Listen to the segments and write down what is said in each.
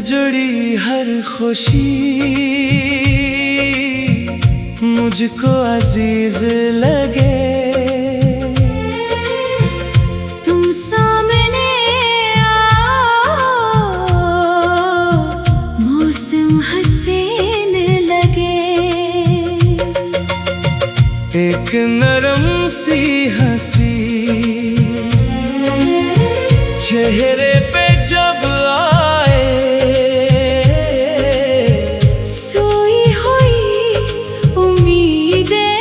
जुड़ी हर खुशी मुझको अजीज लगे। तुम सामने आओ, मौसम हसीन लगे। एक नरम सी हंसी चेहरे पे जब आए, सोई हुई उम्मीदें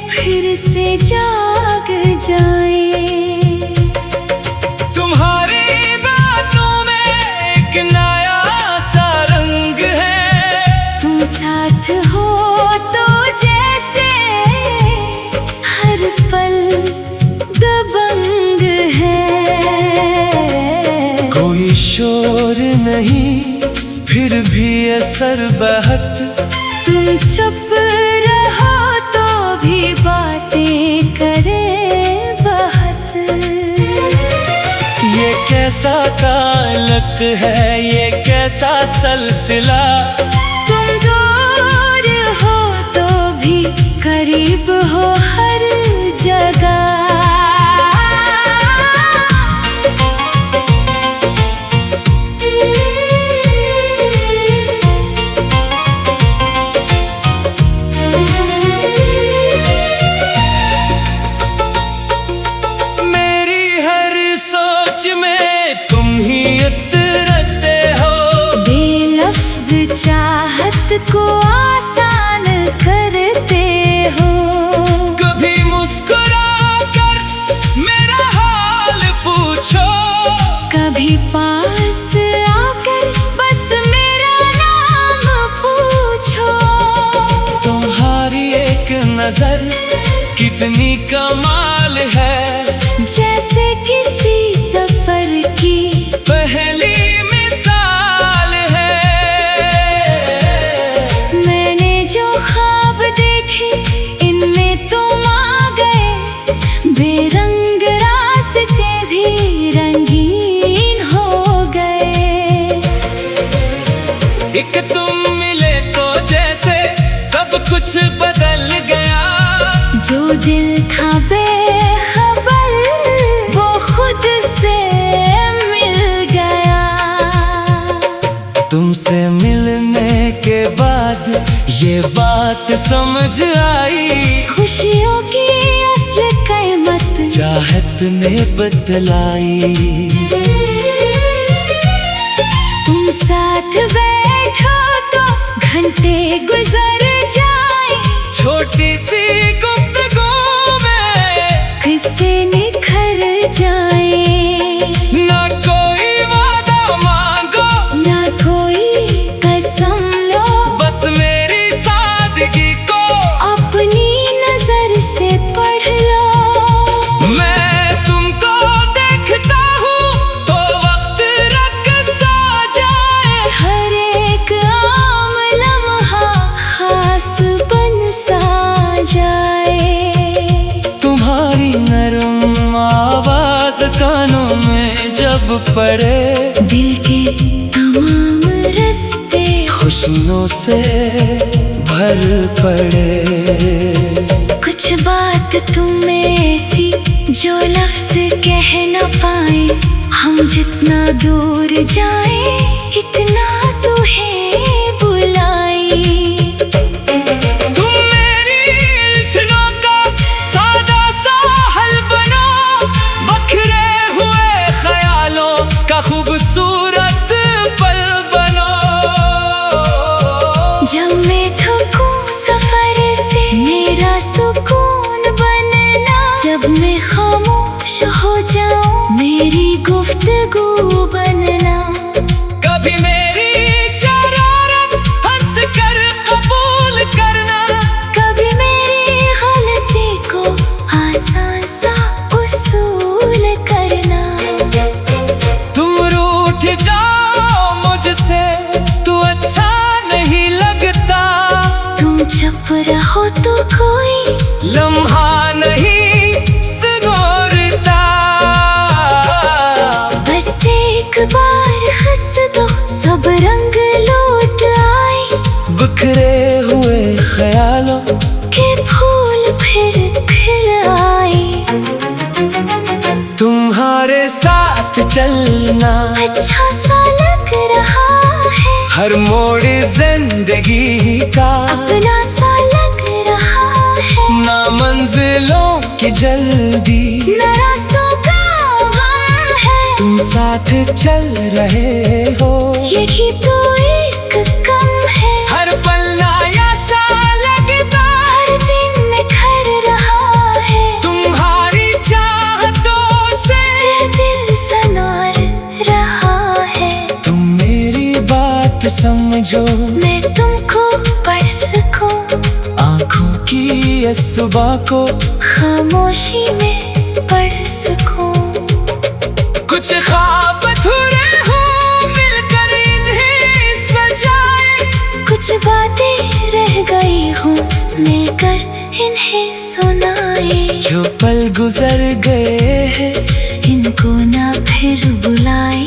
फिर से जाग जाए। तुम्हारी बातों में एक नया सा रंग है। तुम साथ हो तो जैसे हर पल दबंग है। कोई शोर नहीं फिर भी असर बहत। तुम चुप रहो तो भी बातें करे बहुत। ये कैसा ताल्लुक है, ये कैसा सलसिला। तुम दूर हो तो भी करीब हो हर जगह। तुम ही उतरते हो, बेलफ्ज चाहत को आसान करते हो। कभी मुस्कुरा कर मेरा हाल पूछो, कभी पास आकर बस मेरा नाम पूछो। तुम्हारी एक नजर कितनी कमाल है, जैसे किसी सफर की पहली मिसाल है। मैंने जो ख्वाब देखे इनमें तुम आ गए। बेरंग रास्ते भी रंगीन हो गए। एक तुम मिले तो जैसे सब कुछ बदल गया। जो दिल था बेखबर वो खुद से मिल गया। तुमसे मिलने के बाद ये बात समझ आई, खुशियों की असल कीमत चाहत ने बतलाई। तुम साथ बैठो तो घंटे गुजर जाए। छोटी सी गुफ्तगू में किस्से निखर जाए। ना कोई वादा मांगो, ना कोई कसम लो, बस मेरी सादगी को अपनी नजर से पढ़ लो। मैं तुमको देखता हूँ तो वक्त रक्स आ जाए। हर एक आम लम्हा खास बन सा जाए। तुम्हारी नरम आवाज कानों में जब पड़े, दिल के तमाम रास्ते खुशियों से भर पड़े। कुछ बात तुम ऐसी जो लफ्ज कह न पाए। हम जितना दूर जाए इतना तुम्हें बुलाए। तुम मेरी इल्झनों का सादा सा हल बनो, बखरे हुए ख्यालों का खूबसूरत पल बनो। जब मैं थकूं सफर से मेरा सुकून बनना। जब मैं खामोश हो जाऊं मेरी गुफ्तगू बनना। कभी मैं तुम्हारे साथ चलना अच्छा सा लग रहा है, हर मोड़ जिंदगी का अपना सा लग रहा है। ना मंजिलों की जल्दी, न रास्तों का गम है, तुम साथ चल रहे हो, यही तो एक कम है। हर पल नया सा लगता, हर दिन निखर रहा है, तुम्हारी चाहतों से ये दिल सनार रहा है। तुम मेरी बात समझो, मैं तुमको पढ़ सकूं, आँखों की इस सुबह को खामोशी में पढ़ सकूं। कुछ ख्वाब अधूरे हो, मिलकर इन्हें सजाए। कुछ बातें रह गई हूँ, मिलकर इन्हें सुनाए। जो पल गुजर गए हैं, इनको ना फिर बुलाए,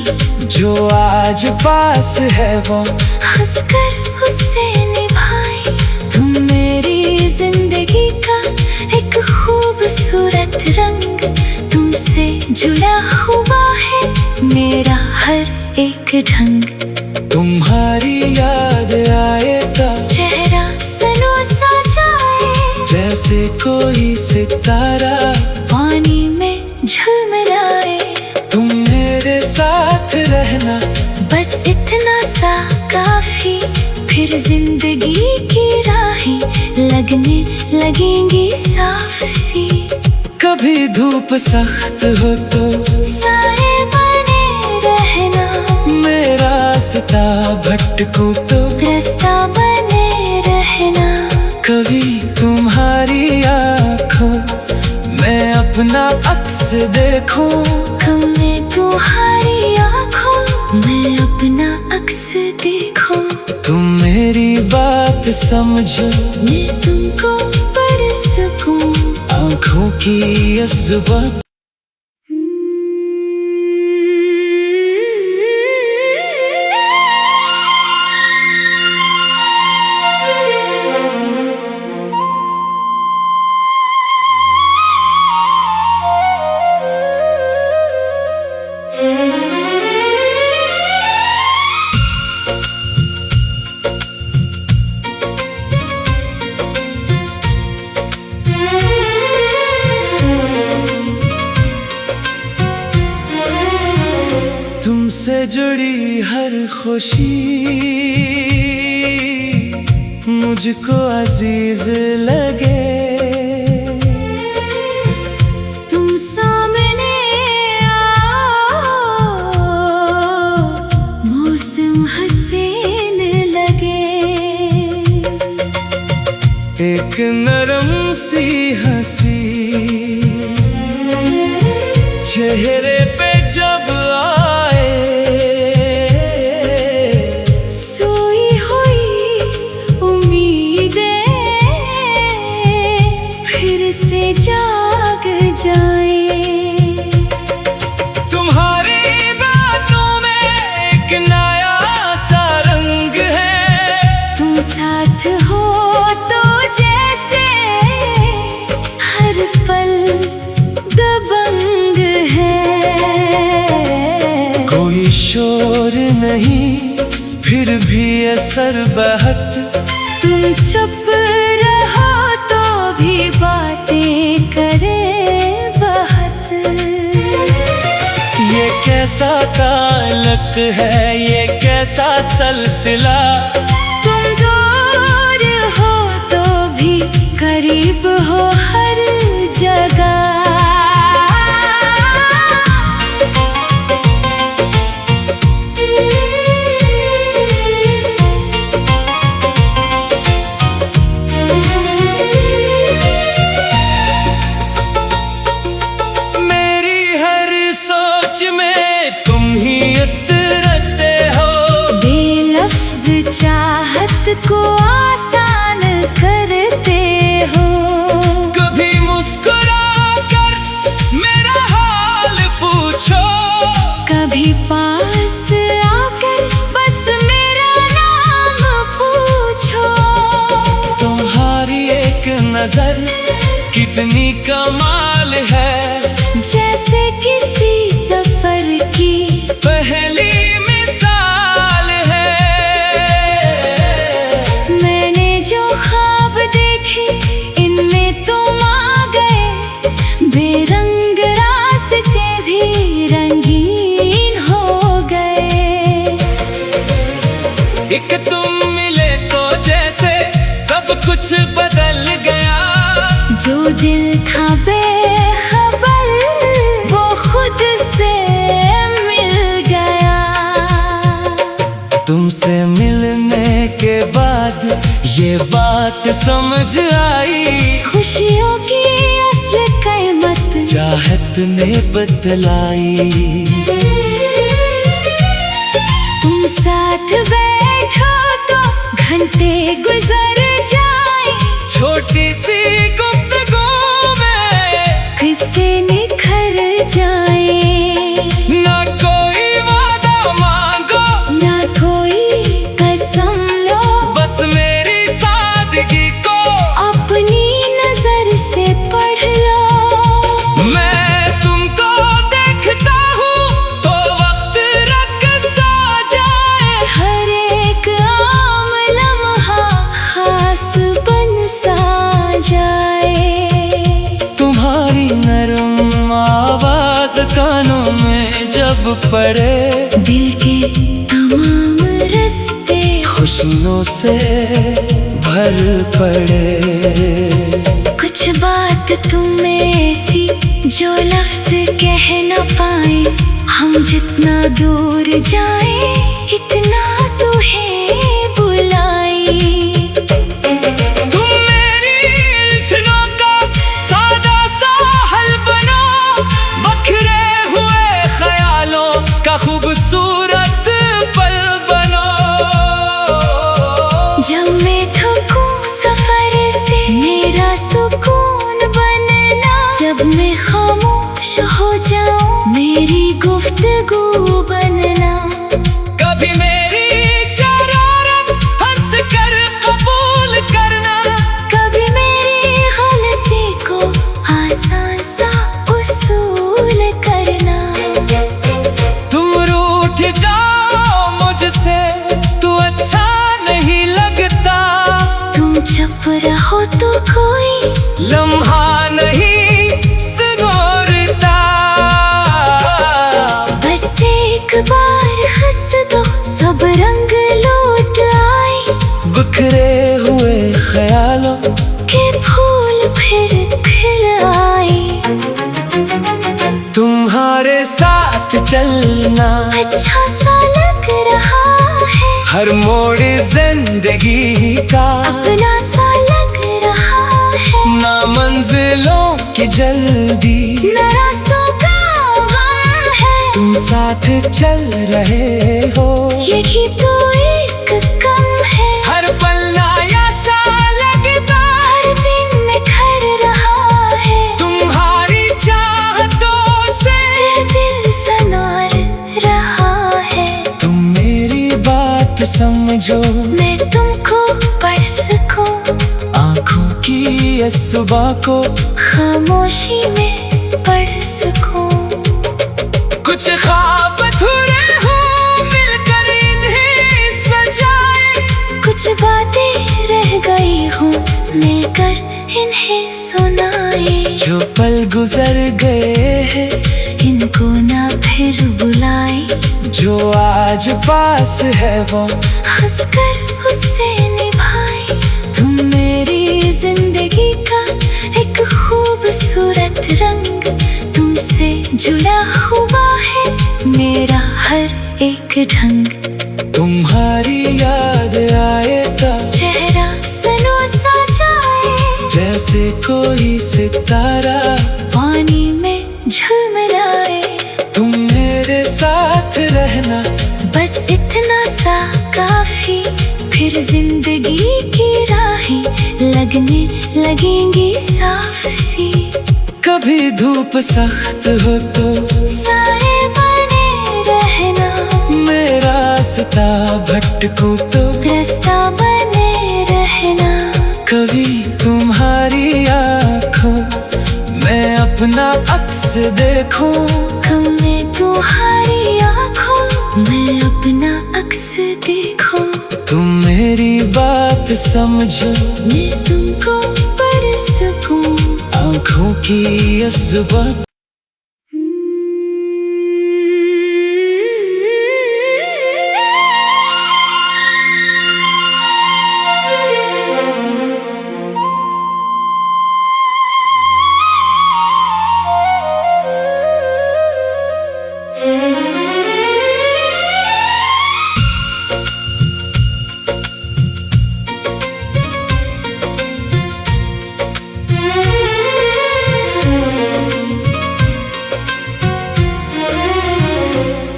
जो आज पास है वो हंसकर उससे निभाए। तुम मेरी जिंदगी का एक खूबसूरत रंग, तुमसे जुड़ा हुआ है मेरा हर एक ढंग। तुम्हारी याद आए तो चेहरा सनो सा जाए, जैसे कोई सितारा पानी में झुमराए। तुम मेरे साथ रहना, बस इतना सा काफी, फिर जिंदगी की राहें लगने लगेंगी साफ सी। कभी धूप सख्त हो तो साए बने रहना, मेरा रास्ता भटकूं तो रास्ता बने रहना। कभी तुम्हारी आँखों मैं अपना अक्स देखूं, कभी तुम्हारी आँखों मैं अपना अक्स देखूं। तुम मेरी बात समझो, मैं तुमको पढ़ सकूं, आँखों की ये जुबान तुमसे जुड़ी हर खुशी मुझको अजीज लगे। तुम सामने आओ, मौसम हसीन लगे। एक नरम सी हंसी चेहरे पे जब आए, सोई हुई उम्मीदें फिर से जाग जाए। तुम्हारी बातों में एक नया सा रंग है। तुम साथ हो तो जैसे हर पल दबंग है। कोई शोर नहीं फिर भी असर बहत, तुम चुप रहो तो भी बातें करे बहुत। ये कैसा ताल्लुक है, ये कैसा सलसिला। तुम दूर हो तो भी करीब हो हर जगह। मेरी हर सोच में तुम ही उतरते हो, बेलफ्ज चाहत को आसान करते हो। कभी मुस्कुरा कर मेरा हाल पूछो, कभी पास आकर बस मेरा नाम पूछो। तुम्हारी एक नजर कितनी कमाल है, जैसे किसी सफर की पहली मिसाल है। मैंने जो ख्वाब देखे इनमें तुम आ गए, बेरंग रास्ते भी रंगीन हो गए। एक तुम मिले तो जैसे सब कुछ बदल गया। जो दिल था बेखबर वो खुद से मिल गया। तुमसे मिलने के बाद ये बात समझ आई, खुशियों की असली कीमत चाहत ने बतलाई। तुम साथ बैठो तो घंटे गुजर जाए, छोटी सी गुफ्तगू में किससे निखर जाए। ना कोई वादा मांगो, ना कोई कसम लो, बस मेरी सादगी को अपनी नजर से पढ़ लो। मैं तुमको देखता हूँ तो वक्त रक्स आ जाए। हर एक आम लम्हा खास बन सा जाए। तुम्हारी नरम आवाज कानों में जब पड़े, दिल के तमाम रास्ते खुशियों से भर पड़े। कुछ बात तुम ऐसी जो लफ्ज कह न पाए, हम जितना दूर जाए इतना तुम्हें बुलाए। तुम मेरी उलझनों का सादा सा हल बनो, बखरे हुए ख्यालों का खूबसूरत पल बनो। जब मैं थकूं सफर से मेरा सुकून बनना, जब मैं खामोश हो जाऊं मेरी गुफ्तगू बनना। कभी मेरी शरारत हंस कर कबूल करना, कभी मेरी गलती को आसान सा उसूल करना। तुम रूठ जाओ मुझसे तू अच्छा नहीं लगता, तुम चुप रहो तो कोई लम्हा नहीं सिनोरता। बस एक बार हंस दो सब रंग लौट आए, बिखरे हुए ख्यालों के फूल फिर खिल आए। तुम्हारे साथ चलना अच्छा सा लग रहा है, हर मोड़ जिंदगी का अपना सा लग रहा है। ना मंजिलों की जल्दी, न रास्तों का गम है, तुम साथ चल रहे हो यही तो एक कम है। हर पल नया सा लगता, हर दिन निखर रहा है, तुम्हारी चाहतों से ये दिल सनार रहा है। तुम मेरी बात समझो, मैं तुमको पढ़ सकूं, आंखों की ये सुबह को खामोशी में पढ़ सकूं। कुछ ख्वाब अधूरे हो मिलकर इन्हें सजाए, कुछ बातें रह गई हूँ मिलकर इन्हें सुनाए। जो पल गुजर गए हैं इनको ना फिर बुलाए, जो आज पास है वो हंसकर उससे निभाए। तुम मेरी जिंदगी का एक खूबसूरत रंग, तुमसे जुड़ा हुआ है मेरा हर एक ढंग। तुम्हारी याद आए तो चेहरा सनो सा जाए, जैसे कोई सितारा पानी में झलमलाए। तुम मेरे साथ रहना बस इतना सा काफी, फिर जिंदगी की राहें लगने लगेंगी साफ सी। कभी धूप सख्त हो तो साए बने रहना, मेरा रास्ता भटकूं तो रास्ता बने रहना। कभी तुम्हारी आंखों मैं अपना अक्स देखूं, बात समझो, मैं तुमको पढ़ सकूं। आँखों की असबात।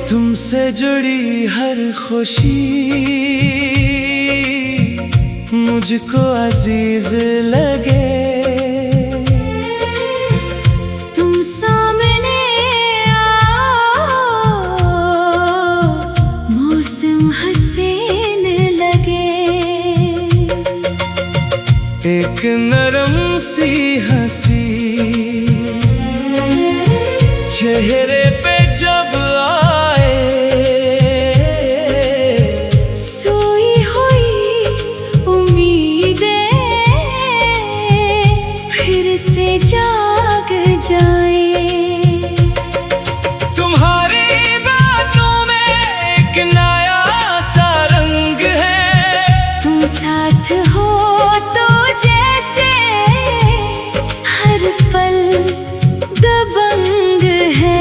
तुमसे जुड़ी हर खुशी मुझको अजीज लगे। तुम सामने आओ, मौसम हसीन लगे। एक नरम सी हंसी चेहरे पे जब आए, सोई हुई उम्मीदें फिर से जाग जाए। तुम्हारी बातों में एक नया सा रंग है। तुम साथ हो तो जैसे हर पल दबंग है।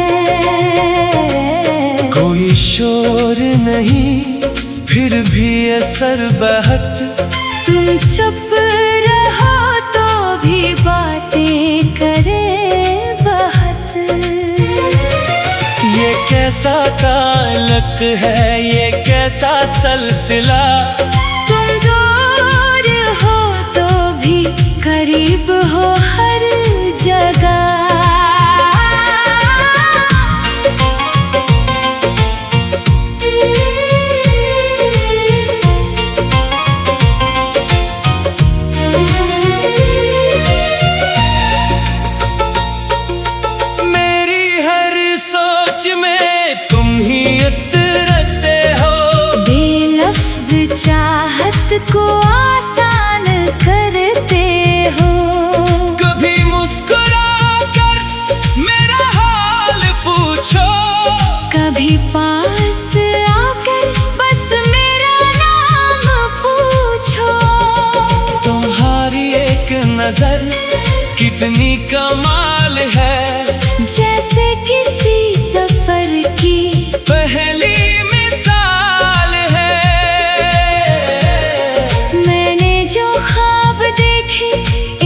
कोई शोर नहीं फिर भी असर बहत। तुम चुप रहो तो भी बातें करे बहुत। ये कैसा ताल्लुक है, ये कैसा सलसिला। तुम दूर हो तो भी करीब हो हर जगह। मेरी हर सोच में तुम ही उतरते हो। बेलफ्ज चाहत को आसान करते हो। कभी मुस्कुरा कर मेरा हाल पूछो, कभी पास आकर बस मेरा नाम पूछो। तुम्हारी एक नजर कितनी कमाल है। जैसे किसी सफर की पहली मिसाल है। मैंने जो ख्वाब देखे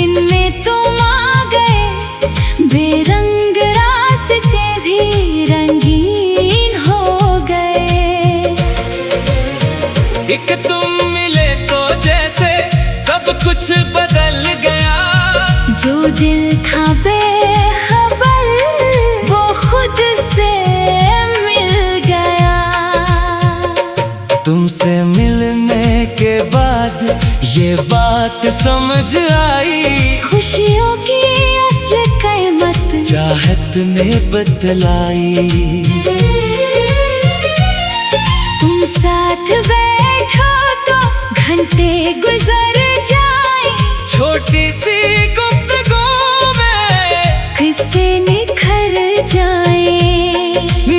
इनमें तुम आ गए। बेरंग रास्ते भी रंगीन हो गए। एक तुम मिले तो जैसे सब कुछ बदल गया। जो दिल था बेखबर वो खुद से मिल गया। तुमसे मिलने के बाद ये बात समझ आई। खुशियों की असल कीमत चाहत ने बतलाई। तुम साथ बैठो तो घंटे गुजर जाए। छोटी सी गुफ्तगू में किससे निखर जाए।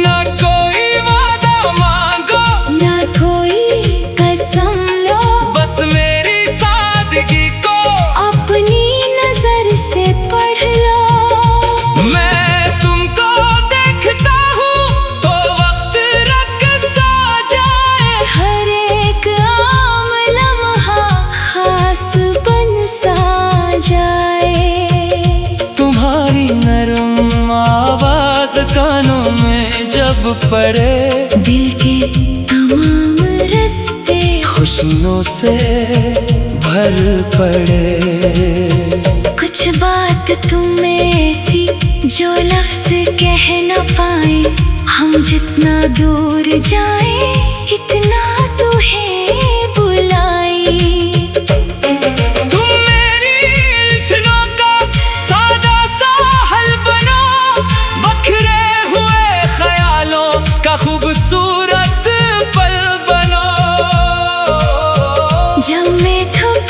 ना कोई वादा मांगो, ना कोई कसम लो। बस मेरी सादगी को अपनी नजर से पढ़ लो। मैं तुमको देखता हूँ तो वक्त रक़्सा जाए। हर एक आम लम्हा खास बन सा जाए। तुम्हारी नरम आवाज कानों में जब पड़े, दिल के तमाम रास्ते खुशियों से भर पड़े। कुछ बात तुम ऐसी जो लफ्ज कह न पाए। हम जितना दूर जाए इतना तुम्हें बुलाए। तुम मेरी इल्झनों का सादा सा हल बनो। बखरे हुए ख्यालों का खूबसूरत पल बनो। जब मैं थक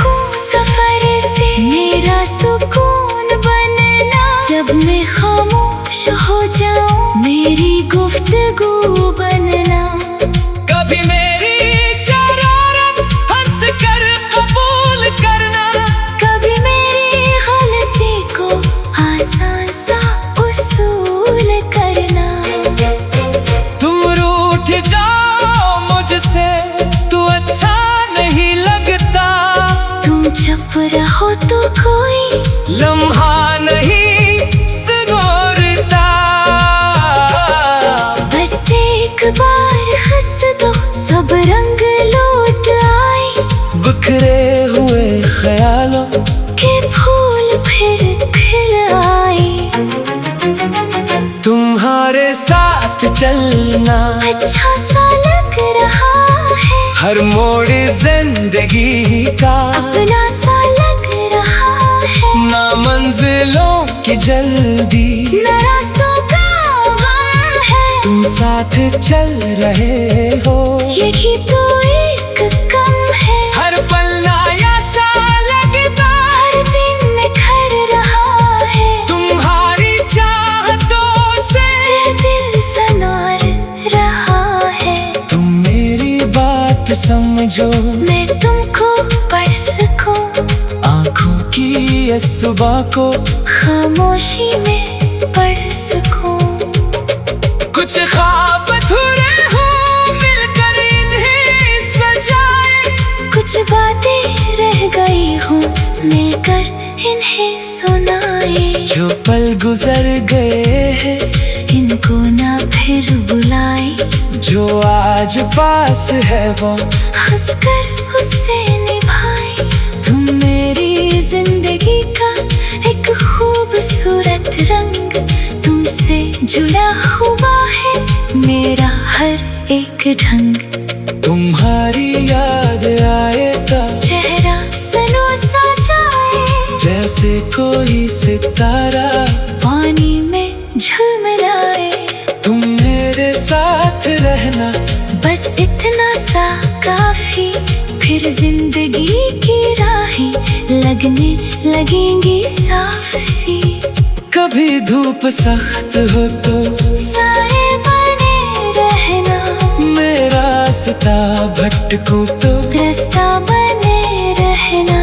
चलना अच्छा सा लग रहा है, हर मोड़ जिंदगी का अपना सा लग रहा है। ना मंजिलों की जल्दी, न रास्तों का गम है, तुम साथ चल रहे हो, यही तो एक कम है। हर पल नया सा लगता, हर दिन निखर रहा है, तुम्हारी चाहतों से ये दिल सनार रहा है। तुम मेरी बात समझो, मैं तुमको पढ़ सकूं, आँखों की ये सुबह को खामोशी में पढ़ सकूं। कुछ ख्वाब अधूरे हो मिलकर इन्हें सजाए, कुछ बातें रह गई हूँ मिलकर इन्हें सुनाए। जो पल गुजर गए हैं इनको ना फिर बुलाए, जो आज पास है वो हंसकर उससे निभाए। तुम मेरी जिंदगी का एक खूबसूरत रंग, तुमसे जुड़ा हुआ है मेरा हर एक ढंग। तुम्हारी याद आए तो चेहरा सनो सा जाए, जैसे कोई सितारा पानी में झलमलाए। तुम मेरे साथ रहना, बस इतना सा काफी, फिर जिंदगी की राहें लगने लगेंगी साफ सी। कभी धूप सख्त हो तो साए बने रहना, मेरा रास्ता भटको तो रास्ता बने रहना।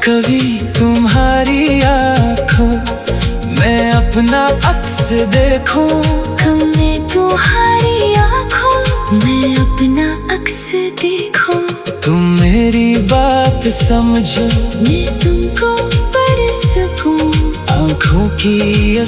कभी तुम्हारी आँखों मैं अपना अक्स देखूं, कभी तुम्हारी आँखों मैं अपना अक्स देखूं। तुम मेरी बात समझो, मैं तुमको पढ़ सकूं, आँखों की ये